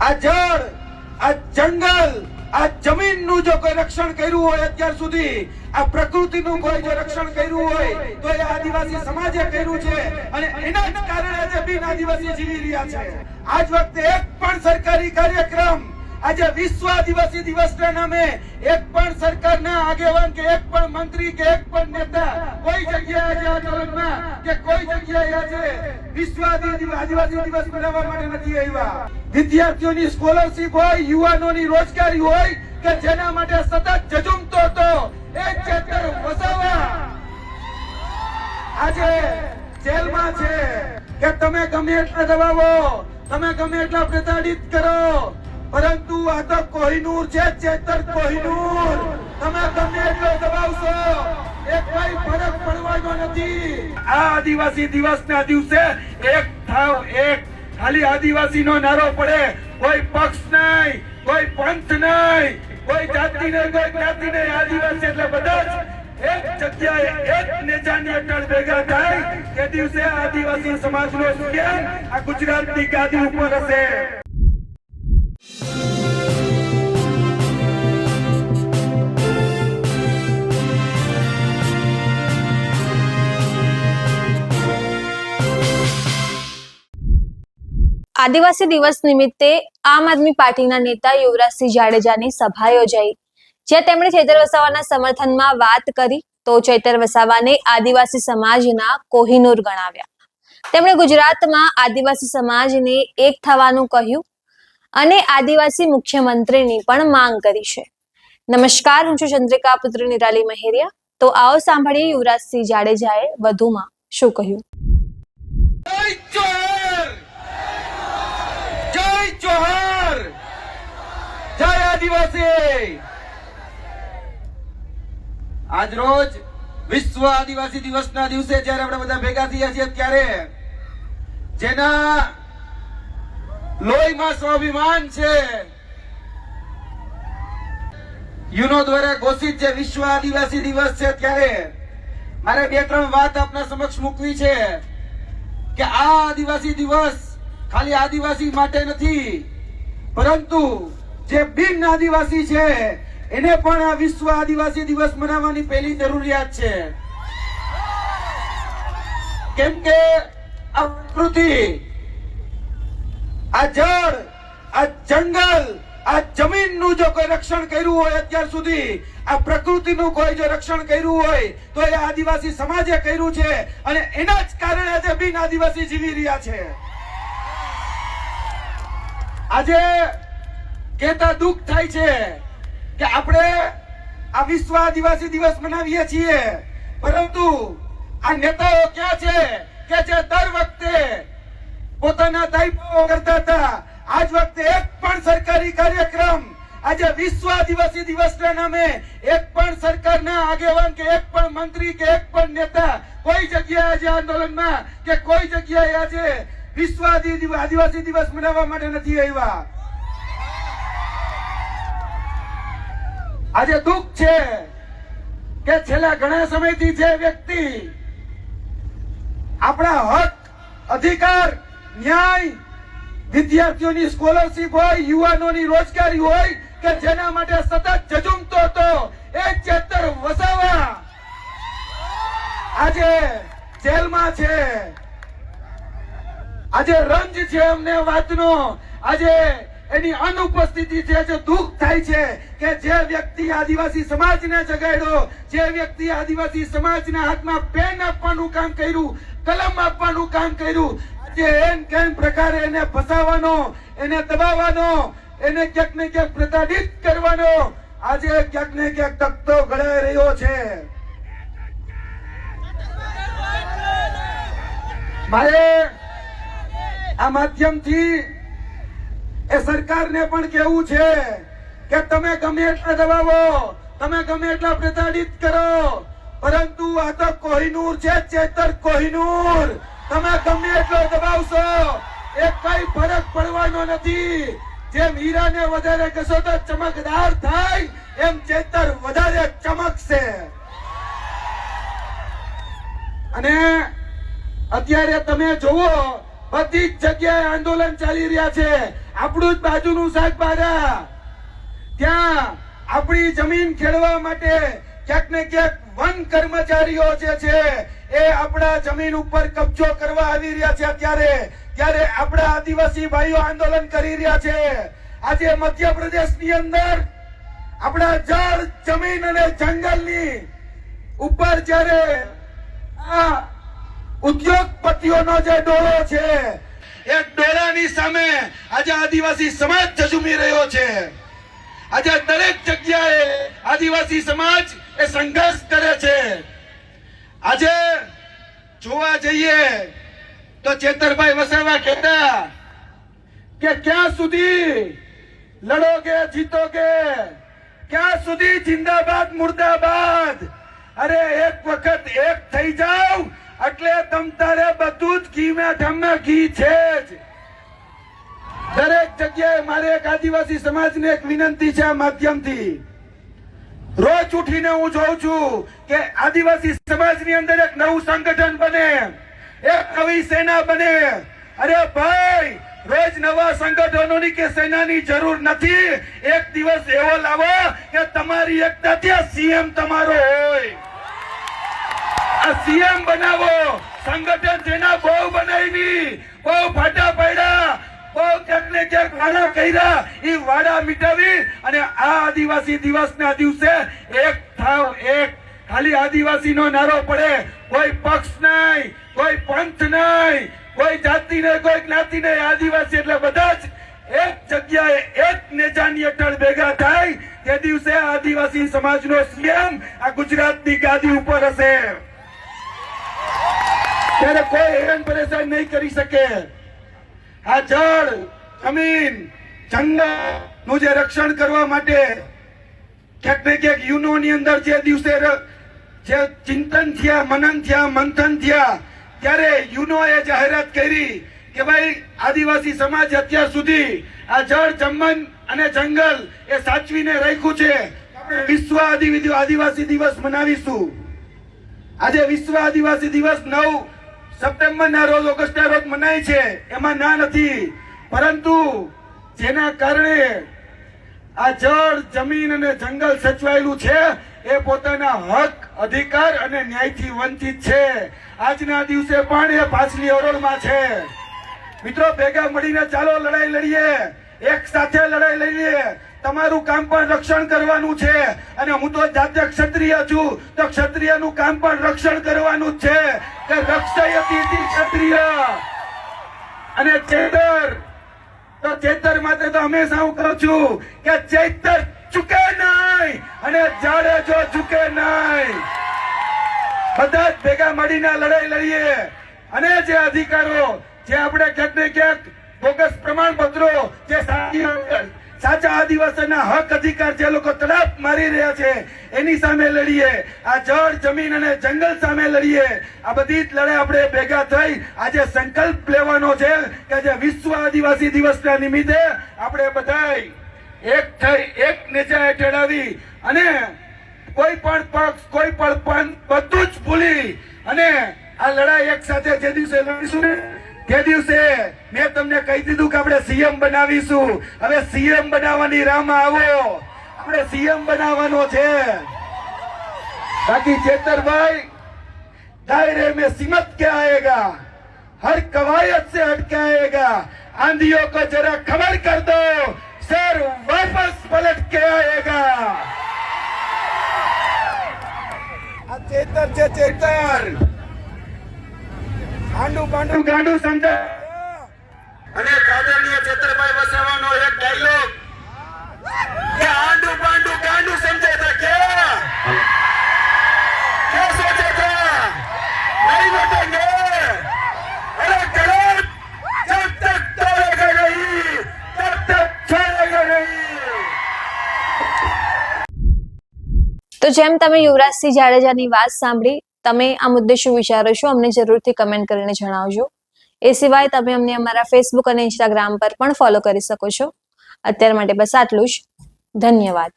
આ જળ, આ જંગલ, આ જમીનનું જો કોઈ રક્ષણ કર્યું હોય અત્યાર સુધી, આ પ્રકૃતિનું કોઈ જો રક્ષણ કર્યું હોય તો એ આદિવાસી સમાજે કર્યું છે અને એના જ કારણે આજે બિન આદિવાસી જીવી રહ્યા છે. આજ વખતે એક પણ સરકારી કાર્યક્રમ, આજે વિશ્વ આદિવાસી દિવસના નામે એક પણ સરકારના આગેવાન કે એક પણ મંત્રી કે એક પણ નેતા કોઈ જગ્યાએ આજે આંદોલનમાં કે કોઈ જગ્યાએ આજે વિશ્વ આદિવાસી દિવસ મનાવવા માટે નથી આવ્યા. વિદ્યાર્થીઓની સ્કોલરશીપ હોય, યુવાનોની રોજગારી હોય કે જેના માટે સતત ઝઝૂમતો હતો એ ચેતર વસાવા આજે જેલમાં છે કે તમે ગમે એટલા દબાવો, તમે ગમે એટલા પ્રતાડિત કરો, પરંતુ આ તો કોહિનૂર છે, ચેતર કોહિનૂર. તમે ગમે એટલો દબાવશો એક કઈ ફરક પડવાનો નથી. આ આદિવાસી દિવસના દિવસે એક થાવ, એક ખાલી આદિવાસી નો નારો પડે, કોઈ પક્ષ નહીં, કોઈ પંથ નહીં, કોઈ જાતિ નહીં, કોઈ જ્ઞાતિ નહીં, આદિવાસી એટલે બધા જ એક જગ્યાએ એક નેજાની અટળ ભેગા થાય તે દિવસે આદિવાસી સમાજનો સુખ્યાન આ ગુજરાતની ગાદી ઉપર હશે. આદિવાસી દિવસ નિમિત્તે આમ આદમી પાર્ટીના નેતા યુવરાજસિંહ જાડેજાની સભા યોજાઈ, જ્યાં તેમણે ચેતર વસાવાના સમર્થનમાં વાત કરી તો ચેતર વસાવાને આદિવાસી સમાજના કોહિનૂર ગણાવ્યા. તેમણે ગુજરાતમાં આદિવાસી સમાજને એક થવાનું કહ્યું અને આદિવાસી મુખ્યમંત્રીની પણ માંગ કરી છે. નમસ્કાર, હું છું ચંદ્રિકા પુત્ર નિરાલી મહેરિયા. તો આવો સાંભળીએ યુવરાજસિંહ જાડેજાએ વધુમાં શું કહ્યું. જોહર, જય આદિવાસી. આજ રોજ વિશ્વ આદિવાસી દિવસના દિવસે જ્યારે આપણે બધા ભેગા થયા છીએ ત્યારે જેના લોહીમાં સ્વાભિમાન છે, યુનો દ્વારા ઘોષિત જે વિશ્વ આદિવાસી દિવસ છે, ત્યારે મારે બે ત્રણ વાત આપના સમક્ષ મૂકવી છે કે આ આદિવાસી દિવસ ખાલી આદિવાસી માટે નથી, પરંતુ જે બિન આદિવાસી છે એને પણ આ વિશ્વ આદિવાસી દિવસ મનાવવાની પહેલી જરૂરિયાત છે. કેમ કે આ પ્રકૃતિ, આ જળ, આ જંગલ, આ જમીનનું જો કોઈ રક્ષણ કર્યું હોય અત્યાર સુધી, આ પ્રકૃતિનું કોઈ જો રક્ષણ કર્યું હોય તો એ આદિવાસી સમાજે કર્યું છે અને એના જ કારણે આજે બિન આદિવાસી જીવી રહ્યા છે. આજે કહેતા દુઃખ થાય છે કે આપણે આ વિશ્વ આદિવાસી દિવસ મનાવીએ છીએ, પરંતુ આ નેતાઓ ક્યાં છે કે જે દર વખતે પોતાના દાયકાઓ કરતા હતા. આજ વખતે એક પણ સરકારી કાર્યક્રમ, આજે વિશ્વ આદિવાસી દિવસના નામે એક પણ સરકારના આગેવાન કે એક પણ મંત્રી કે એક પણ નેતા કોઈ જગ્યાએ આજે આંદોલનમાં કે કોઈ જગ્યાએ આજે વિશ્વ આદિવાસી દિવસ મનાવવા માટે નથી આવ્યા. આજે દુઃખ છે કે છેલ્લા ઘણા સમયથી જે વ્યક્તિ આપણા હક, અધિકાર, ન્યાય, વિદ્યાર્થીઓની સ્કોલરશીપ હોય, યુવાનોની રોજગારી હોય કે જેના માટે સતત ઝઝૂમતો હતો એ ચેતર વસાવા આજે જેલમાં છે. આજે રંજ છે અમને વાતનો, આજે એની અનુપસ્થિતિ છે. જે દુઃખ થાય છે કે જે વ્યક્તિ આદિવાસી સમાજને જગાડ્યો, જે વ્યક્તિ આદિવાસી સમાજના હાથમાં પેન આપવાનું કામ કર્યું, કલમ આપવાનું કામ કર્યું, જે એમ કેમ પ્રકારે એને ફસાવાનો, એને દબાવવાનો, એને ક્યાંક ને ક્યાંક પ્રતાડિત કરવાનો આજે ક્યાંક ને ક્યાંક તકતો ઘડાઈ રહ્યો છે. મારે આ માધ્યમથી એ સરકારને પણ કહેવું છે કે તમે ગમે એટલા દબાવો, તમે ગમે એટલા પ્રતાડિત કરો, પરંતુ આ તો કોહિનૂર છે, ચેતર કોહિનૂર. તમે ગમે એટલો દબાવશો એક કઈ ફરક પડવાનો નથી. જેમ હીરાને વધારે ઘસો તો ચમકદાર થાય, એમ ચેતર વધારે ચમકશે. અને અત્યારે તમે જુઓ બધી જ જગ્યાએ આંદોલન ચાલી રહ્યા છે. આપણું જ બાજુનું શાકબારા, ત્યાં આપણી જમીન ખેડવા માટે ક્યાંક ને ક્યાંક વન કર્મચારીઓ જે છે એ આપણા જમીન ઉપર કબજો કરવા આવી રહ્યા છે. ત્યારે આપણા આદિવાસી ભાઈઓ આંદોલન કરી રહ્યા છે. આજે મધ્યપ્રદેશની અંદર આપણા જળ, જમીન અને જંગલની ઉપર જ્યારે આ ઉદ્યોગપતિઓનો જે ડોળો છે એ ડોળાની સામે આજે આદિવાસી સમાજ ઝઝૂમી રહ્યો છે. આજે દરેક જગ્યાએ આદિવાસી સમાજ એ સંઘર્ષ કરે છે. આજે જોવા જઈએ તો ચેતરભાઈ વસાવા કહેતા કે ક્યાં સુધી લડોગે જીતોગે, ક્યાં સુધી જિંદાબાદ મુર્દાબાદ. અરે એક વખત એક થઈ જાવ એટલે તમ તારે બધું જ ઘી માં ઠામમાં ઘી છે જ. દરેક જગ્યાએ મારે એક આદિવાસી સમાજને એક વિનંતી છે આ માધ્યમથી. રોજ ઉઠીને હું જોઉં છું કે આદિવાસી સમાજની અંદર એક નવું સંગઠન બને, એક નવી સેના બને. અરે ભાઈ, રોજ નવા સંગઠનોની કે સેનાની જરૂર નથી. એક દિવસ એવો લાવો કે તમારી એકતાથી સીએમ તમારો હોય. આ સીએમ બનાવો. સંગઠન જેના બહુ બનાવી, બહુ ફાટા પાડ્યા, બહુ ક્યાંક ને ક્યાંક વાડા કર્યા, એ વાડા મિટાવી અને આ આદિવાસી દિવસના દિવસે એક થાવ, એક ખાલી આદિવાસી નો નારો પડે. કોઈ પક્ષ નહીં, કોઈ પંથ નહીં, કોઈ જાતિ નહીં, કોઈ જ્ઞાતિ નહીં. આદિવાસી એટલે બધા જ એક જગ્યાએ એક નેજાની હેઠળ ભેગા થાય. તે દિવસે આદિવાસી સમાજનો સીએમ આ ગુજરાતની ગાદી ઉપર હશે. ત્યારે કોઈ હેરાન પરેશાન નહીં કરી શકે. આ જળ, જમીન, જંગલ નું જે રક્ષણ કરવા માટે ક્યાંક ને ક્યાંક યુનોની અંદર જે દિવસે જે ચિંતન થયા, મનન થયા, મંથન થયા, ત્યારે યુનોએ જાહેરાત કરી કે ભાઈ આદિવાસી સમાજ અત્યાર સુધી આ જળ, જમીન અને જંગલ એ સાચવીને રાખ્યું છે. આપણે વિશ્વ આદિવાસી દિવસ મનાવીશું. આજે વિશ્વ આદિવાસી દિવસ 9 સપ્ટેમ્બરના રોજ, ઓગસ્ટના રોજ મનાય છે, એમાં ના નથી. પરંતુ જેના કારણે આ જળ, જમીન અને જંગલ સચવાયેલું છે એ પોતાના હક, અધિકાર અને ન્યાયથી વંચિત છે. આજના દિવસે પણ એ પાછલી હરોળમાં છે. મિત્રો, ભેગા મળીને ચાલો લડાઈ લડીએ, એક સાથે લડાઈ લડીએ. તમારું કામ પણ રક્ષણ કરવાનું છે અને હું તો જાતે ક્ષત્રિય છું, તો ક્ષત્રિયનું કામ પણ રક્ષણ કરવાનું જ છે. કે રક્ષયતિ ક્ષત્રિય. અને ચેતર માટે તો હંમેશા હું કહું છું કે ચૈતર ચૂકે નહીં અને જાડેજો ઝૂકે નહીં. બધા જ ભેગા મળીને લડાઈ લડીએ અને જે અધિકારો, જે આપણે ક્યાંક ને ક્યાંક બોગસ પ્રમાણપત્રો, જે સાચા આદિવાસીના હક, અધિકાર જે લોકો તડપ મારી રહ્યા છે એની સામે લડીએ. આ જળ, જમીન અને જંગલ સામે લડીએ. આ બધી જ લડાઈ આપણે ભેગા થઈ આજે સંકલ્પ લેવાનો છે કે જે વિશ્વ આદિવાસી દિવસના નિમિત્તે આપણે બધા એક થઈ, એક નેજા હેઠળ આવી અને કોઈ પણ પક્ષ, કોઈ પણ પંથ બધું જ ભૂલી અને આ લડાઈ એક સાથે જે દિવસે લડીશું ને તે દિવસે મેં તમને કહી દીધું કે આપણે સીએમ બનાવીશું. હવે સીએમ બનાવવાની રાહમાં આવો. આપણે સીએમ બનાવવાનો છે. બાકી ચેતરભાઈ, दायरे में सिमट के आएगा, हर कवायद से हट के आएगा. आंधियों को जरा खबर कर दो, सर वापस पलट के आएगा. चेतर છે ચેતર. આંડુ પાંડુ ગાંડુ સમજે. અને આદરણીય ચેતરભાઈ વસાવાનો એક ડાયલોગ કે આંડુ પાંડુ ગાંડુ સમજે તો क्या सोचे था, नहीं लौटेंगे. अरे गलत, जब तक तोड़ेगा नहीं तब तक छोड़ेगा नहीं. તો જેમ તમે યુવરાજસિંહ જાડેજાની વાત સાંભળી, તમે આ મુદ્દે શું વિચારો છો અમને જરૂરથી કમેન્ટ કરીને જણાવજો. એ સિવાય તમે અમને અમારા ફેસબુક અને ઇન્સ્ટાગ્રામ પર પણ ફોલો કરી શકો છો. અત્યાર માટે બસ આટલું જ. ધન્યવાદ.